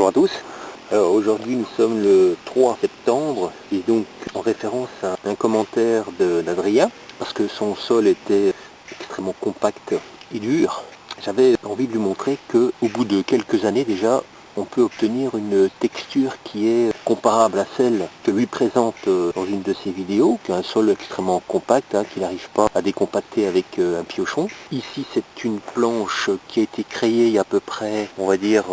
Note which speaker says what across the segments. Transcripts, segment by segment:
Speaker 1: Bonjour à tous. Alors aujourd'hui nous sommes le 3 septembre et donc en référence à un commentaire d'Adrien, parce que son sol était extrêmement compact et dur, j'avais envie de lui montrer que au bout de quelques années déjà, on peut obtenir une texture qui est comparable à celle que lui présente dans une de ses vidéos, qui a un sol extrêmement compact, qu'il n'arrive pas à décompacter avec un piochon. Ici c'est une planche qui a été créée il y a à peu près, on va dire,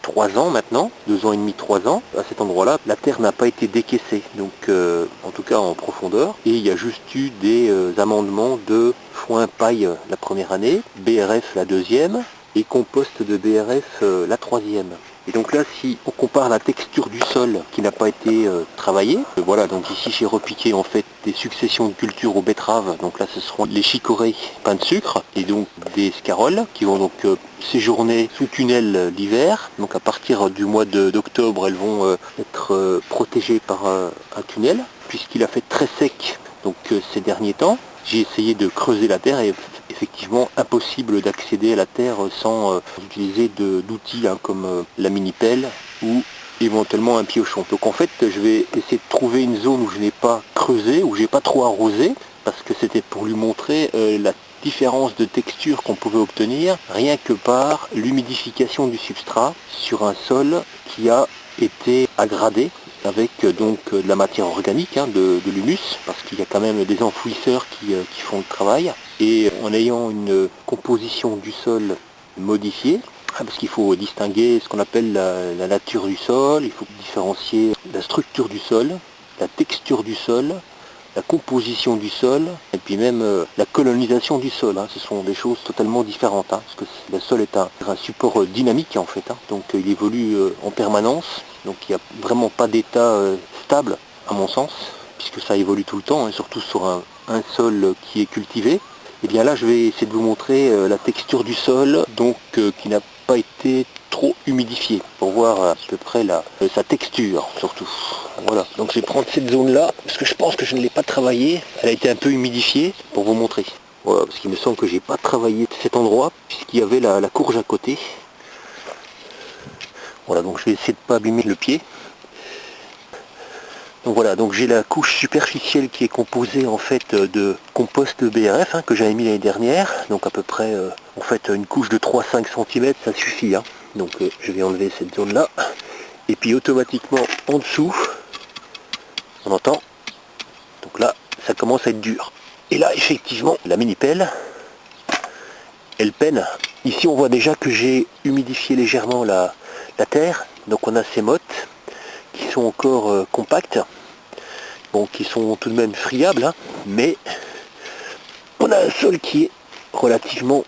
Speaker 1: 3 ans maintenant, 2 ans et demi, 3 ans. À cet endroit-là, la terre n'a pas été décaissée, donc en tout cas en profondeur, et il y a juste eu des amendements de foin paille la première année, BRF la deuxième, et compost de BRF la troisième. Et donc là, si on compare la texture du sol qui n'a pas été travaillée, voilà, donc ici j'ai repiqué en fait des successions de cultures aux betteraves, donc là ce seront les chicorées pain de sucre, et donc des scaroles qui vont donc séjourner sous tunnel l'hiver. Donc à partir du mois d'octobre, elles vont être protégées par un tunnel, puisqu'il a fait très sec donc ces derniers temps. J'ai essayé de creuser la terre et effectivement impossible d'accéder à la terre sans utiliser d'outils comme la mini-pelle ou éventuellement un piochon. Donc en fait je vais essayer de trouver une zone où je n'ai pas creusé, où j'ai pas trop arrosé, parce que c'était pour lui montrer la différence de texture qu'on pouvait obtenir rien que par l'humidification du substrat sur un sol qui a été aggradé avec donc de la matière organique, de l'humus, parce qu'il y a quand même des enfouisseurs qui font le travail, et en ayant une composition du sol modifiée, parce qu'il faut distinguer ce qu'on appelle la nature du sol, il faut différencier la structure du sol, la texture du sol, la composition du sol, et puis même la colonisation du sol. Ce sont des choses totalement différentes, parce que le sol est un support dynamique en fait, donc il évolue en permanence, donc il n'y a vraiment pas d'état stable à mon sens, puisque ça évolue tout le temps, et surtout sur un sol qui est cultivé. Et bien là je vais essayer de vous montrer la texture du sol, donc qui n'a pas été trop humidifié, pour voir à peu près sa texture surtout. Voilà, donc je vais prendre cette zone là, parce que je pense que je ne l'ai pas travaillée, elle a été un peu humidifiée, pour vous montrer. Voilà, parce qu'il me semble que j'ai pas travaillé cet endroit, puisqu'il y avait la courge à côté. Voilà, donc je vais essayer de ne pas abîmer le pied. Donc voilà, donc j'ai la couche superficielle qui est composée en fait de compost BRF que j'avais mis l'année dernière, donc à peu près en fait une couche de 3-5 cm ça suffit. Donc je vais enlever cette zone là, et puis automatiquement en dessous, on entend, donc là ça commence à être dur. Et là effectivement la mini pelle, elle peine. Ici on voit déjà que j'ai humidifié légèrement la terre, donc on a ces mottes qui sont encore compactes. Bon, qui sont tout de même friables, mais on a un sol qui est relativement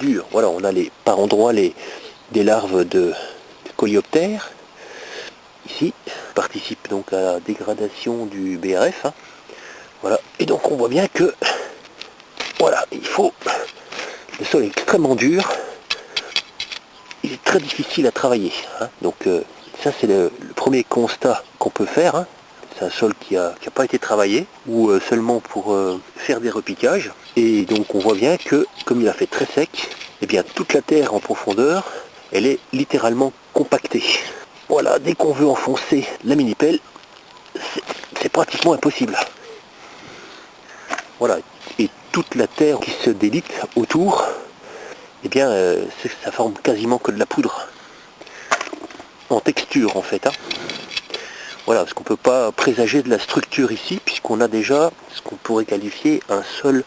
Speaker 1: dur. Voilà, on a par endroits des larves de coléoptères. Ici, participe donc à la dégradation du BRF. Voilà, et donc on voit bien que voilà, le sol est extrêmement dur. Il est très difficile à travailler. Donc ça c'est le premier constat qu'on peut faire. C'est un sol qui a pas été travaillé, ou seulement pour faire des repiquages. Et donc on voit bien que, comme il a fait très sec, eh bien toute la terre en profondeur, elle est littéralement compactée. Voilà, dès qu'on veut enfoncer la mini-pelle, c'est pratiquement impossible. Voilà, et toute la terre qui se délite autour, eh bien ça forme quasiment que de la poudre. En texture en fait. Voilà, parce qu'on ne peut pas présager de la structure ici, puisqu'on a déjà ce qu'on pourrait qualifier un sol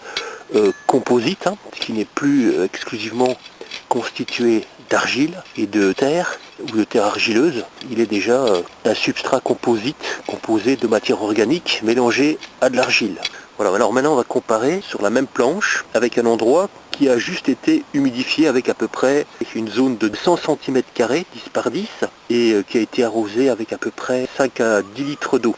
Speaker 1: composite, qui n'est plus exclusivement constitué d'argile et de terre, ou de terre argileuse. Il est déjà un substrat composite composé de matière organique mélangée à de l'argile. Voilà, alors maintenant on va comparer sur la même planche avec un endroit qui a juste été humidifié avec à peu près une zone de 100 cm², 10 par 10, et qui a été arrosé avec à peu près 5 à 10 litres d'eau.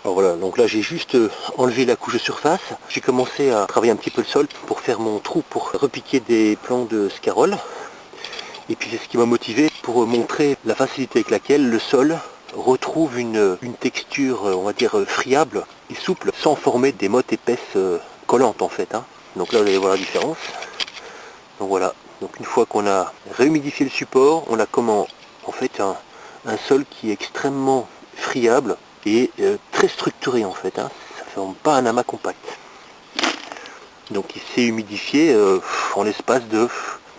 Speaker 1: Alors voilà, donc là j'ai juste enlevé la couche de surface, j'ai commencé à travailler un petit peu le sol pour faire mon trou pour repiquer des plants de scaroles, et puis c'est ce qui m'a motivé pour montrer la facilité avec laquelle le sol retrouve une texture, on va dire, friable et souple, sans former des mottes épaisses collantes en fait. Donc là vous allez voir la différence. Donc voilà, donc une fois qu'on a réhumidifié le support, on a comment en fait un sol qui est extrêmement friable et très structuré en fait, hein. Ça ne forme pas un amas compact. Donc il s'est humidifié en l'espace de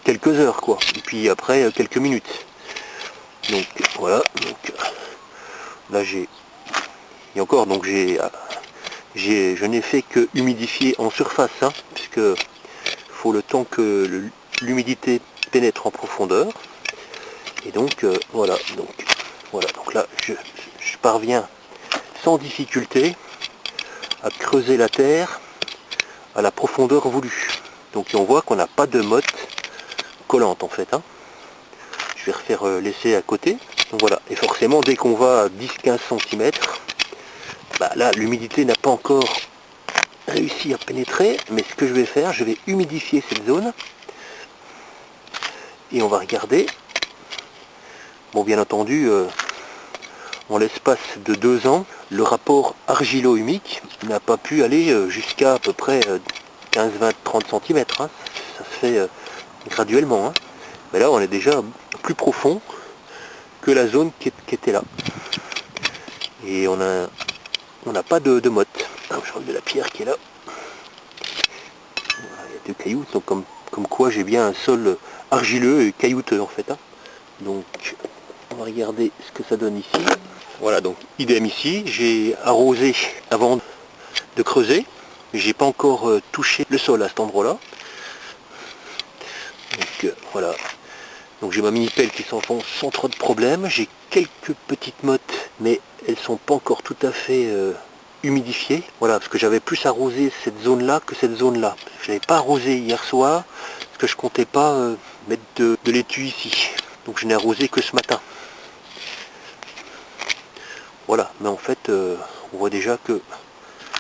Speaker 1: quelques heures quoi, et puis après quelques minutes. Donc voilà, donc là et encore donc je n'ai fait que humidifier en surface, hein, puisque faut le temps que l'humidité pénètre en profondeur. Et donc voilà, donc là je parviens sans difficulté à creuser la terre à la profondeur voulue. Donc on voit qu'on n'a pas de motte collante en fait, hein. Je vais refaire l'essai à côté. Donc voilà, et forcément dès qu'on va à 10-15 cm, bah là l'humidité n'a pas encore réussi à pénétrer, mais ce que je vais faire, je vais humidifier cette zone et on va regarder. Bon, bien entendu, en l'espace de 2 ans, le rapport argilo-humique n'a pas pu aller jusqu'à à peu près 15, 20, 30 cm, hein. Ça se fait graduellement, hein. Mais là on est déjà plus profond que la zone qui était là. Et on n'a pas de motte. Alors, je relève la pierre qui est là. Voilà, il y a 2 cailloux, donc comme quoi j'ai bien un sol argileux et caillouteux en fait, hein. Donc on va regarder ce que ça donne ici. Voilà, donc idem ici, j'ai arrosé avant de creuser, mais j'ai pas encore touché le sol à cet endroit-là. Donc voilà, donc j'ai ma mini pelle qui s'enfonce sans trop de problème. J'ai quelques petites mottes, mais elles sont pas encore tout à fait humidifiées. Voilà, parce que j'avais plus arrosé cette zone-là que cette zone-là. Je n'avais pas arrosé hier soir, parce que je comptais pas mettre de laitue ici. Donc je n'ai arrosé que ce matin. Voilà, mais en fait, on voit déjà que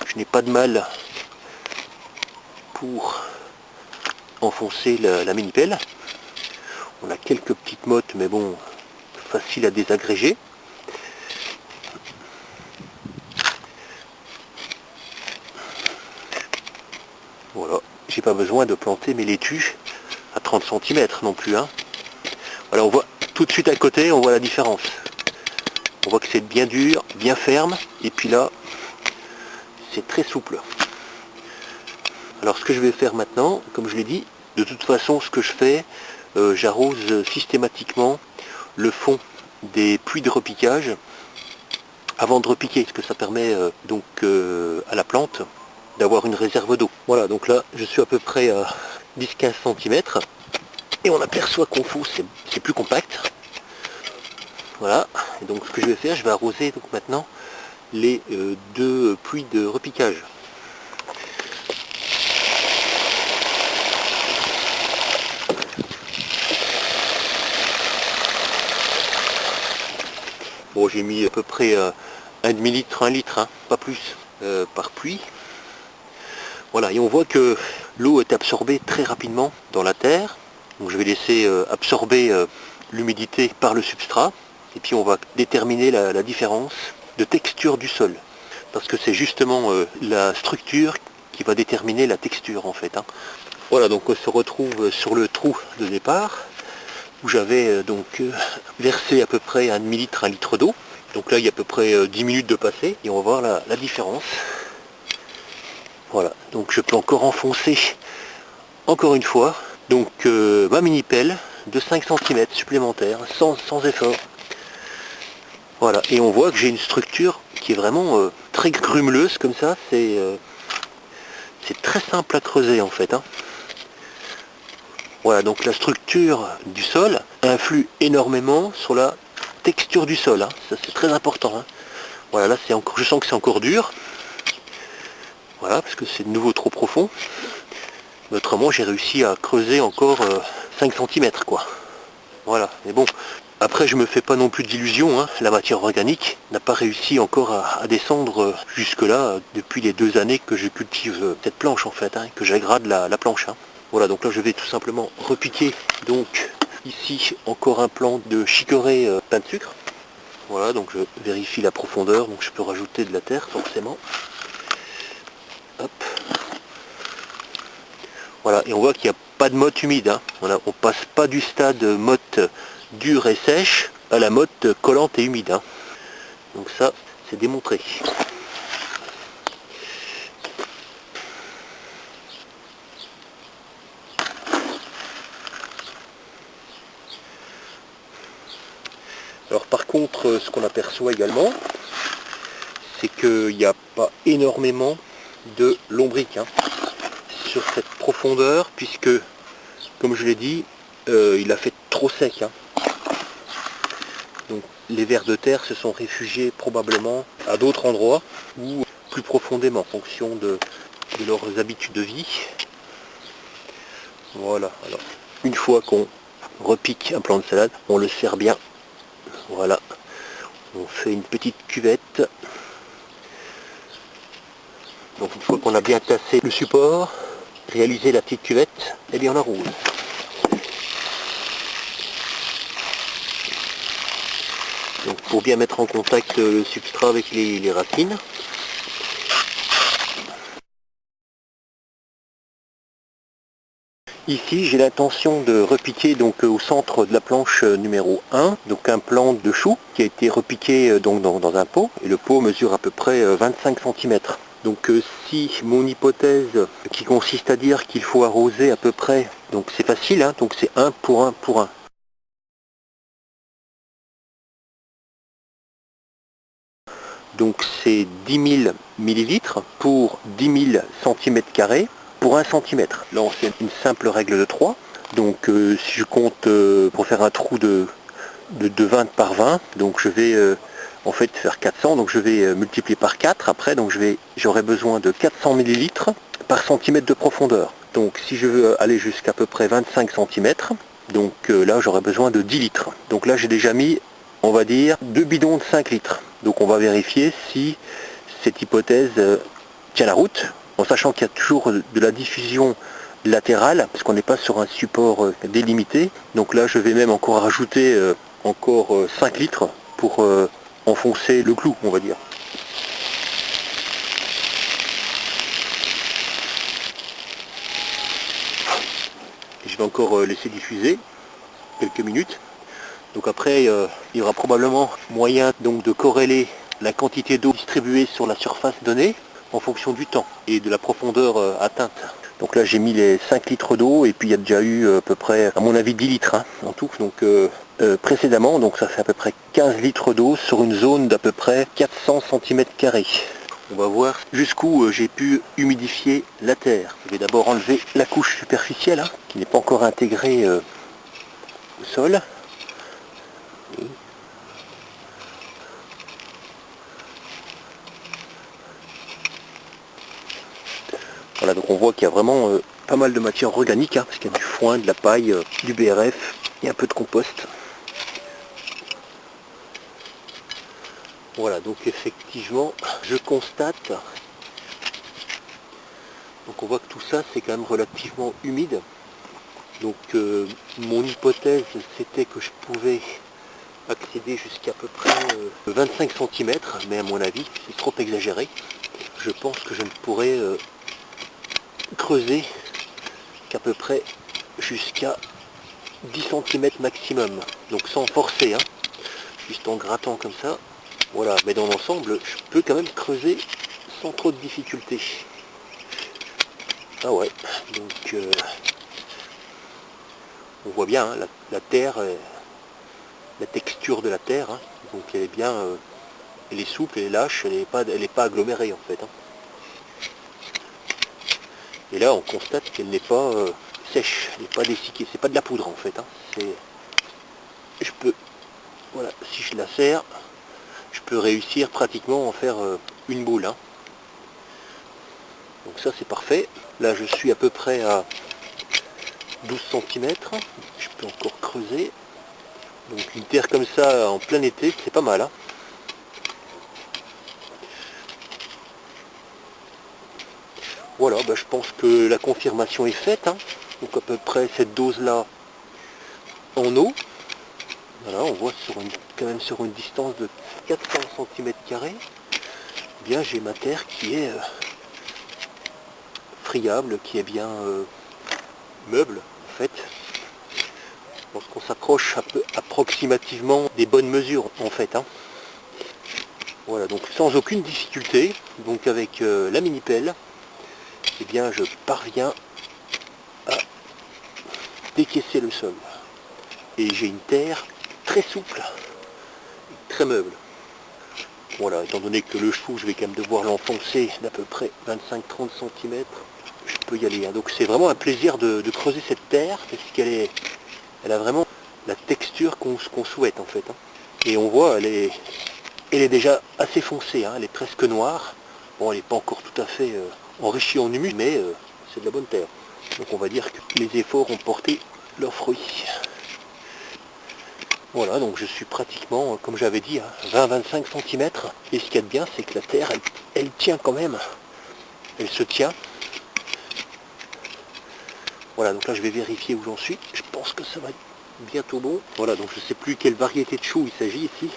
Speaker 1: je n'ai pas de mal pour enfoncer la mini-pelle. On a quelques petites mottes, mais bon, facile à désagréger. Voilà, j'ai pas besoin de planter mes laitues à 30 cm non plus, hein. Voilà, on voit tout de suite à côté, on voit la différence. On voit que c'est bien dur, bien ferme, et puis là, c'est très souple. Alors ce que je vais faire maintenant, comme je l'ai dit, de toute façon ce que je fais, j'arrose systématiquement le fond des puits de repiquage avant de repiquer, parce que ça permet donc à la plante d'avoir une réserve d'eau. Voilà, donc là je suis à peu près à 10-15 cm et on aperçoit qu'au fond c'est plus compact. Voilà, et donc ce que je vais faire, je vais arroser donc maintenant les 2 puits de repiquage. Bon, j'ai mis à peu près un demi-litre, 1 litre, hein, pas plus, par puits. Voilà, et on voit que l'eau est absorbée très rapidement dans la terre. Donc je vais laisser absorber l'humidité par le substrat. Et puis on va déterminer la différence de texture du sol. Parce que c'est justement la structure qui va déterminer la texture en fait, hein. Voilà, donc on se retrouve sur le trou de départ, où j'avais versé à peu près un demi-litre, 1 litre d'eau. Donc là il y a à peu près 10 minutes de passé et on va voir la différence. Voilà, donc je peux encore enfoncer encore une fois donc ma mini pelle de 5 cm supplémentaires sans effort. Voilà, et on voit que j'ai une structure qui est vraiment très grumeleuse comme ça, c'est très simple à creuser en fait, hein. Voilà, donc la structure du sol influe énormément sur la texture du sol, hein. Ça c'est très important, hein. Voilà, là c'est encore, je sens que c'est encore dur. Voilà, parce que c'est de nouveau trop profond. Mais autrement j'ai réussi à creuser encore 5 cm quoi. Voilà, mais bon, après je me fais pas non plus d'illusions, hein. La matière organique n'a pas réussi encore à descendre jusque là depuis les 2 années que je cultive cette planche en fait, hein, que j'agrade la planche, hein. Voilà, donc là je vais tout simplement repiquer donc ici encore un plant de chicorée pain de sucre. Voilà, donc je vérifie la profondeur, donc je peux rajouter de la terre forcément. Hop. Voilà, et on voit qu'il n'y a pas de motte humide, hein. On passe pas du stade motte dure et sèche à la motte collante et humide, hein. Donc ça, c'est démontré. Alors par contre, ce qu'on aperçoit également, c'est qu'il n'y a pas énormément de lombric, hein, sur cette profondeur, puisque, comme je l'ai dit, il a fait trop sec, hein. Donc les vers de terre se sont réfugiés probablement à d'autres endroits ou plus profondément en fonction de leurs habitudes de vie. Voilà, alors une fois qu'on repique un plant de salade, on le serre bien. Voilà, on fait une petite cuvette. Donc une fois qu'on a bien tassé le support, réalisé la petite cuvette, et bien on arrose. Donc pour bien mettre en contact le substrat avec les racines. Ici j'ai l'intention de repiquer donc au centre de la planche numéro 1, donc un plant de chou qui a été repiqué donc dans un pot, et le pot mesure à peu près 25 cm. Donc si mon hypothèse qui consiste à dire qu'il faut arroser à peu près, donc c'est facile, hein, donc c'est 1 pour 1 pour 1. Donc c'est 10 000 millilitres pour 10 000 cm² pour 1 cm. Là on fait une simple règle de 3. Donc si je compte pour faire un trou de 20 par 20, donc je vais en fait faire 400, donc je vais multiplier par 4 après, donc j'aurai besoin de 400 millilitres par centimètre de profondeur. Donc si je veux aller jusqu'à peu près 25 cm, donc là j'aurai besoin de 10 litres. Donc là j'ai déjà mis, on va dire, 2 bidons de 5 litres. Donc on va vérifier si cette hypothèse tient la route, en sachant qu'il y a toujours de la diffusion latérale, parce qu'on n'est pas sur un support délimité. Donc là je vais même encore rajouter encore 5 litres pour enfoncer le clou, on va dire. Je vais encore laisser diffuser quelques minutes. Donc après, il y aura probablement moyen donc de corréler la quantité d'eau distribuée sur la surface donnée en fonction du temps et de la profondeur atteinte. Donc là j'ai mis les 5 litres d'eau et puis il y a déjà eu à peu près, à mon avis, 10 litres, hein, en tout. Donc précédemment, donc ça fait à peu près 15 litres d'eau sur une zone d'à peu près 400 cm². On va voir jusqu'où j'ai pu humidifier la terre. Je vais d'abord enlever la couche superficielle, hein, qui n'est pas encore intégrée au sol. Voilà, donc on voit qu'il y a vraiment pas mal de matière organique, hein, parce qu'il y a du foin, de la paille, du BRF et un peu de compost. Voilà, donc effectivement, je constate, donc on voit que tout ça c'est quand même relativement humide. Donc mon hypothèse c'était que je pouvais accéder jusqu'à peu près 25 cm, mais à mon avis c'est trop exagéré. Je pense que je ne pourrais creuser qu'à peu près jusqu'à 10 cm maximum, donc sans forcer, hein, juste en grattant comme ça. Voilà, mais dans l'ensemble, je peux quand même creuser sans trop de difficulté. Ah ouais, donc on voit bien, hein, la terre, la texture de la terre, hein, donc elle est bien, elle est souple, elle est lâche, elle n'est pas agglomérée en fait, hein. Et là on constate qu'elle n'est pas sèche, elle n'est pas dessicquée, c'est pas de la poudre en fait, hein. Je peux, voilà, si je la serre, je peux réussir pratiquement à en faire une boule, hein. Donc ça c'est parfait. Là je suis à peu près à 12 cm. Je peux encore creuser. Donc une terre comme ça en plein été, c'est pas mal, hein. Voilà, bah, je pense que la confirmation est faite, hein. Donc à peu près cette dose-là en eau. Voilà, on voit quand même sur une distance de 400 cm². Bien, j'ai ma terre qui est friable, qui est bien meuble en fait. pense qu'on s'approche un peu approximativement des bonnes mesures en fait, hein. Voilà, donc sans aucune difficulté, donc avec la mini pelle, eh bien je parviens à décaisser le sol. Et j'ai une terre très souple, très meuble. Voilà, étant donné que le chou, je vais quand même devoir l'enfoncer d'à peu près 25-30 cm, je peux y aller, hein. Donc c'est vraiment un plaisir de creuser cette terre, parce elle a vraiment la texture qu'on souhaite en fait, hein. Et on voit, elle est déjà assez foncée, hein. Elle est presque noire. Bon, elle n'est pas encore tout à fait enrichie en humus, mais c'est de la bonne terre. Donc on va dire que les efforts ont porté leurs fruits. Voilà, donc je suis pratiquement, comme j'avais dit, à 20-25 cm. Et ce qu'il y a de bien, c'est que la terre, elle tient quand même. Elle se tient. Voilà, donc là je vais vérifier où j'en suis. Je pense que ça va être bientôt bon. Voilà, donc je ne sais plus quelle variété de chou il s'agit ici.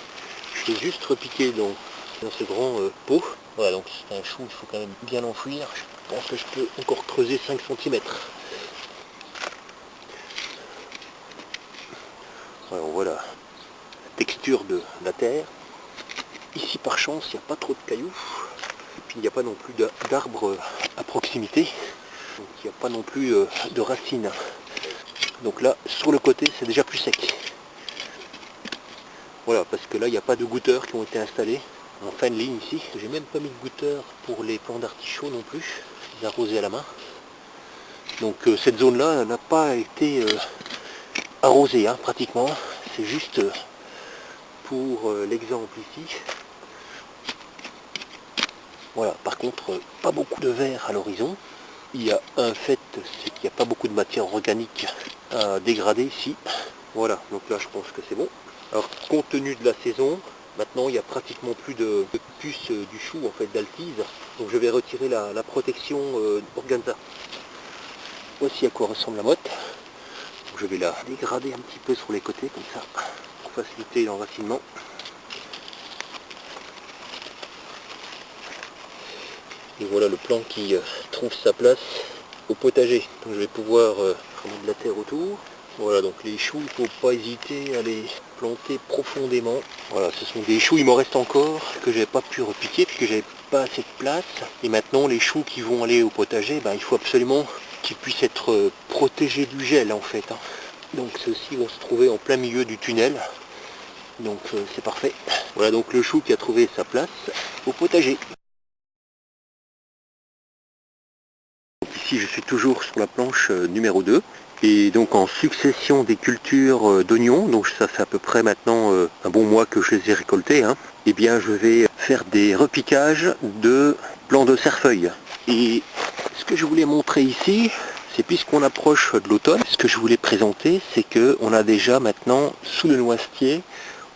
Speaker 1: Je vais juste repiquer dans ce grand pot. Voilà, donc c'est un chou, il faut quand même bien l'enfouir. Je pense que je peux encore creuser 5 cm. Alors voilà la texture de la terre. Ici par chance, il n'y a pas trop de cailloux. Et puis il n'y a pas non plus d'arbres à proximité. Donc il n'y a pas non plus de racines. Donc là, sur le côté, c'est déjà plus sec. Voilà, parce que là, il n'y a pas de goutteurs qui ont été installés en fin de ligne ici. J'ai même pas mis de goutteurs pour les plants d'artichaut non plus, les arrosés à la main. Donc cette zone-là n'a pas été arrosée, hein, pratiquement. C'est juste pour l'exemple ici. Voilà, par contre, pas beaucoup de vert à l'horizon. Il y a un fait, c'est qu'il n'y a pas beaucoup de matière organique à dégrader ici. Voilà, donc là je pense que c'est bon. Alors compte tenu de la saison, maintenant il n'y a pratiquement plus de puces du chou, en fait, d'altise. Donc je vais retirer la protection organza. Voici à quoi ressemble la motte. Donc, je vais la dégrader un petit peu sur les côtés comme ça, pour faciliter l'enracinement. Et voilà le plant qui trouve sa place au potager. Donc je vais pouvoir remettre de la terre autour. Voilà, donc les choux, il ne faut pas hésiter à les planter profondément. Voilà, ce sont des choux, il m'en reste encore, que j'avais pas pu repiquer, puisque j'avais pas assez de place. Et maintenant, les choux qui vont aller au potager, il faut absolument qu'ils puissent être protégés du gel, en fait, hein. Donc ceux-ci vont se trouver en plein milieu du tunnel. Donc c'est parfait. Voilà donc le chou qui a trouvé sa place au potager. Ici, je suis toujours sur la planche numéro 2. Et donc en succession des cultures d'oignons, donc ça fait à peu près maintenant un bon mois que je les ai récoltés, hein, et bien je vais faire des repiquages de plants de cerfeuil. Et ce que je voulais montrer ici, c'est puisqu'on approche de l'automne, ce que je voulais présenter, c'est qu'on a déjà maintenant, sous le noisetier,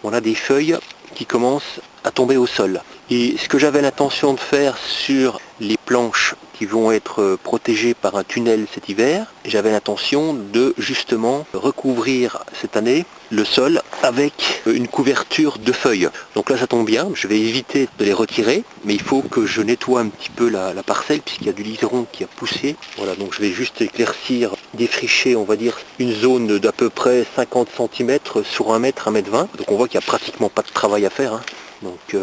Speaker 1: on a des feuilles qui commencent à tomber au sol. Et ce que j'avais l'intention de faire sur les planches qui vont être protégées par un tunnel cet hiver, j'avais l'intention de justement recouvrir cette année le sol avec une couverture de feuilles. Donc là ça tombe bien, je vais éviter de les retirer, mais il faut que je nettoie un petit peu la parcelle puisqu'il y a du liseron qui a poussé. Voilà, donc je vais juste éclaircir, défricher, on va dire, une zone d'à peu près 50 cm sur 1 mètre, 1,20 m. Donc on voit qu'il n'y a pratiquement pas de travail à faire, hein. Donc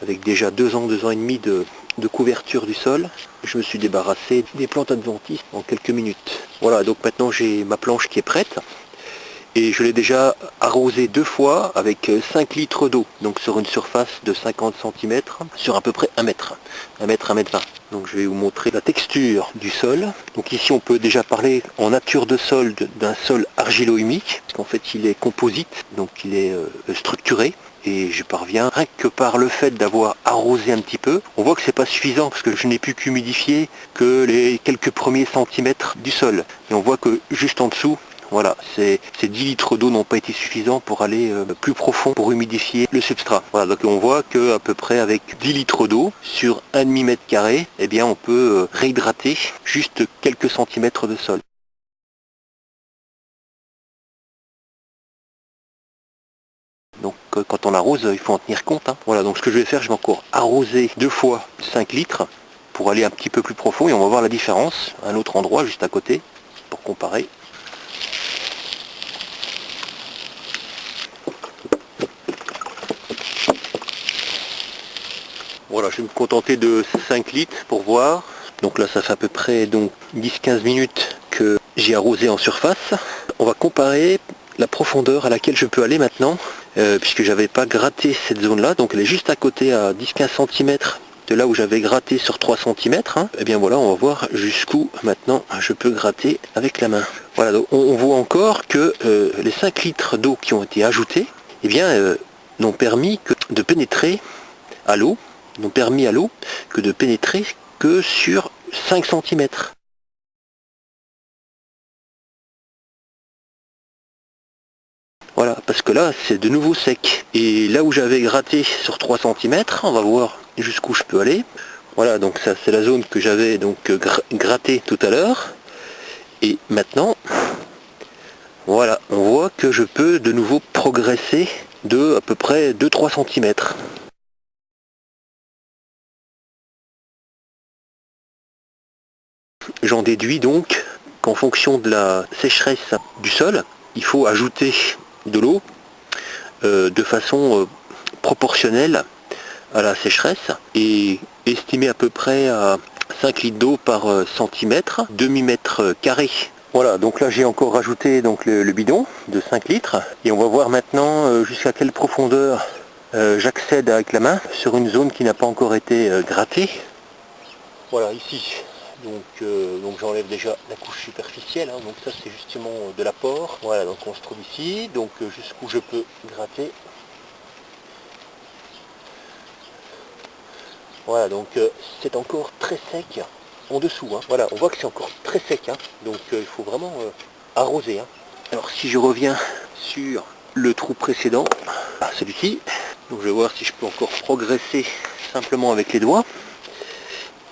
Speaker 1: avec déjà 2 ans et demi de couverture du sol, je me suis débarrassé des plantes adventices en quelques minutes. Voilà, donc maintenant j'ai ma planche qui est prête. Et je l'ai déjà arrosée 2 fois avec 5 litres d'eau, donc sur une surface de 50 cm, sur à peu près 1 mètre, 1 mètre, 1,20 m. Donc je vais vous montrer la texture du sol. Donc ici on peut déjà parler en nature de sol d'un sol argilo-humique, parce qu'en fait il est composite, donc il est structuré. Et je parviens, rien que par le fait d'avoir arrosé un petit peu, on voit que c'est pas suffisant parce que je n'ai pu qu'humidifier que les quelques premiers centimètres du sol. Et on voit que juste en dessous, voilà, ces 10 litres d'eau n'ont pas été suffisants pour aller plus profond pour humidifier le substrat. Voilà, donc on voit qu'à peu près avec 10 litres d'eau sur 1,5 m², eh bien on peut réhydrater juste quelques centimètres de sol. Donc quand on arrose, il faut en tenir compte, hein. Voilà, donc ce que je vais faire, je vais encore arroser 2 fois 5 litres pour aller un petit peu plus profond et on va voir la différence à un autre endroit juste à côté pour comparer. Voilà, je vais me contenter de 5 litres pour voir. Donc là, ça fait à peu près 10-15 minutes que j'ai arrosé en surface. On va comparer la profondeur à laquelle je peux aller maintenant, puisque j'avais pas gratté cette zone-là. Donc elle est juste à côté, à 10-15 cm de là où j'avais gratté sur 3 cm. Et bien voilà, on va voir jusqu'où maintenant je peux gratter avec la main. Voilà, donc on voit encore que les 5 litres d'eau qui ont été ajoutés, eh bien, n'ont permis que de pénétrer à l'eau, n'ont permis à l'eau que de pénétrer que sur 5 cm. Voilà, parce que là, c'est de nouveau sec. Et là où j'avais gratté sur 3 cm, on va voir jusqu'où je peux aller. Voilà, donc ça, c'est la zone que j'avais donc gratté tout à l'heure. Et maintenant, voilà, on voit que je peux de nouveau progresser de à peu près 2-3 cm. J'en déduis donc qu'en fonction de la sécheresse du sol, il faut ajouter de l'eau de façon proportionnelle à la sécheresse et estimée à peu près à 5 litres d'eau par centimètre, demi-mètre carré. Voilà, donc là j'ai encore rajouté donc le bidon de 5 litres et on va voir maintenant jusqu'à quelle profondeur j'accède avec la main sur une zone qui n'a pas encore été grattée. Voilà, ici, donc j'enlève déjà la couche superficielle, hein, donc ça c'est justement de l'apport. Voilà, donc on se trouve ici, donc jusqu'où je peux gratter. Voilà, donc c'est encore très sec en dessous. Hein. Voilà, on voit que c'est encore très sec, hein, donc il faut vraiment arroser. Hein. Alors si je reviens sur le trou précédent, celui-ci, donc je vais voir si je peux encore progresser simplement avec les doigts.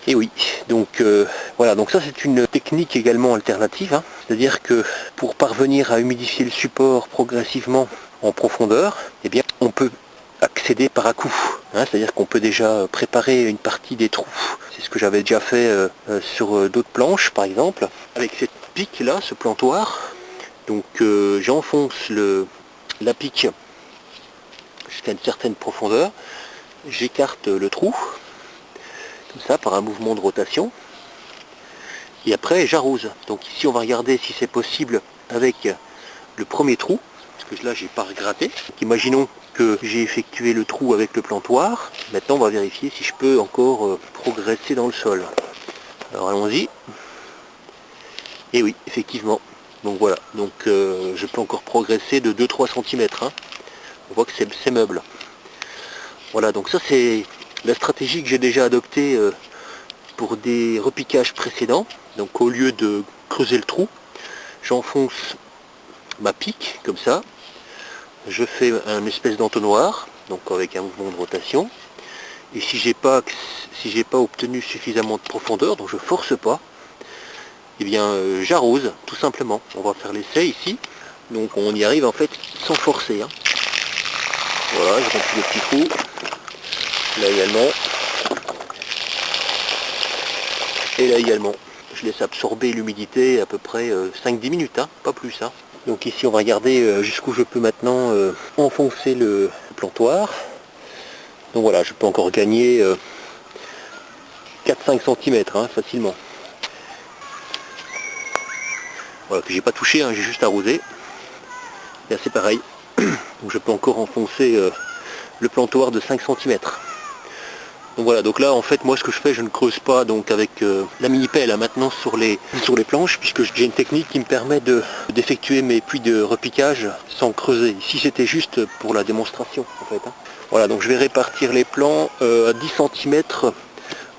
Speaker 1: Et oui, donc voilà, donc ça c'est une technique également alternative, hein. C'est-à-dire que pour parvenir à humidifier le support progressivement en profondeur, eh bien on peut accéder par à-coups, hein. C'est-à-dire qu'on peut déjà préparer une partie des trous. C'est ce que j'avais déjà fait sur d'autres planches par exemple, avec cette pique là, ce plantoir. Donc j'enfonce la pique jusqu'à une certaine profondeur, j'écarte le trou, comme ça par un mouvement de rotation, et après j'arrose. Donc ici on va regarder si c'est possible avec le premier trou, parce que là j'ai pas regratté. Donc imaginons que j'ai effectué le trou avec le plantoir, maintenant on va vérifier si je peux encore progresser dans le sol. Alors allons-y, et oui effectivement, donc voilà, donc je peux encore progresser de 2-3 cm, hein. On voit que c'est meuble. Voilà, donc ça c'est la stratégie que j'ai déjà adoptée pour des repiquages précédents. Donc au lieu de creuser le trou, j'enfonce ma pique comme ça, je fais un espèce d'entonnoir, donc avec un mouvement de rotation, et si j'ai pas obtenu suffisamment de profondeur, donc je force pas, et bien j'arrose tout simplement. On va faire l'essai ici, donc on y arrive en fait sans forcer, hein. Voilà, je remplis le petit trou, là également, et là également. Je laisse absorber l'humidité à peu près 5-10 minutes, hein, pas plus. Hein. Donc ici on va regarder jusqu'où je peux maintenant enfoncer le plantoir. Donc voilà, je peux encore gagner 4-5 cm hein, facilement. Voilà, que j'ai pas touché, hein, j'ai juste arrosé. Et c'est pareil. Donc je peux encore enfoncer le plantoir de 5 cm. Donc voilà, donc là en fait moi ce que je fais, je ne creuse pas donc avec la mini pelle hein, maintenant sur les planches, puisque j'ai une technique qui me permet d'effectuer mes puits de repiquage sans creuser. Ici c'était juste pour la démonstration en fait. Hein. Voilà, donc je vais répartir les plans à 10 cm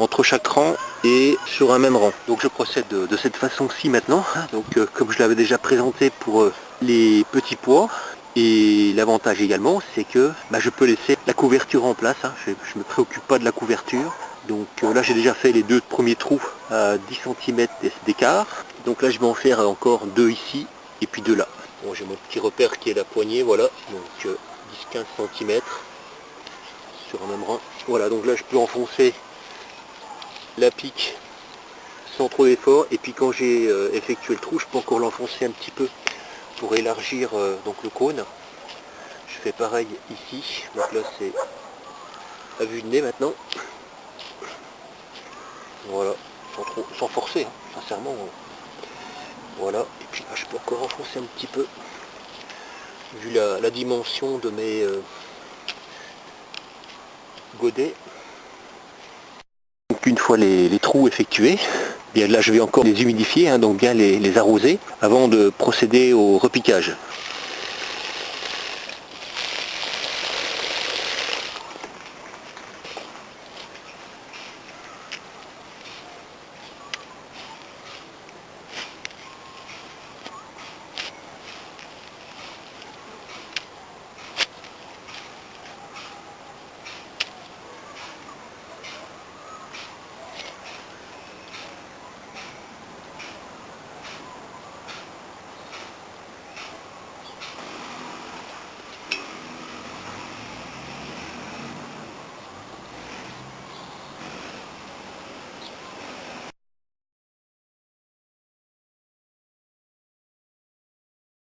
Speaker 1: entre chaque rang et sur un même rang. Donc je procède de cette façon-ci maintenant, hein. Donc comme je l'avais déjà présenté pour les petits pois. Et l'avantage également, c'est que je peux laisser la couverture en place, hein. Je ne me préoccupe pas de la couverture. Donc là j'ai déjà fait les 2 premiers trous à 10 cm d'écart. Donc là je vais en faire encore 2 ici et puis 2 là. Bon, j'ai mon petit repère qui est la poignée, voilà. Donc 10-15 cm sur un même rang. Voilà, donc là je peux enfoncer la pique sans trop d'effort. Et puis quand j'ai effectué le trou, je peux encore l'enfoncer un petit peu pour élargir donc le cône. Je fais pareil ici, donc là c'est à vue de nez maintenant. Voilà, sans forcer, hein, sincèrement. Voilà, et puis là, je peux encore enfoncer un petit peu, vu la dimension de mes godets. Donc une fois les trous effectués, bien là je vais encore les humidifier, hein, donc bien les arroser, avant de procéder au repiquage.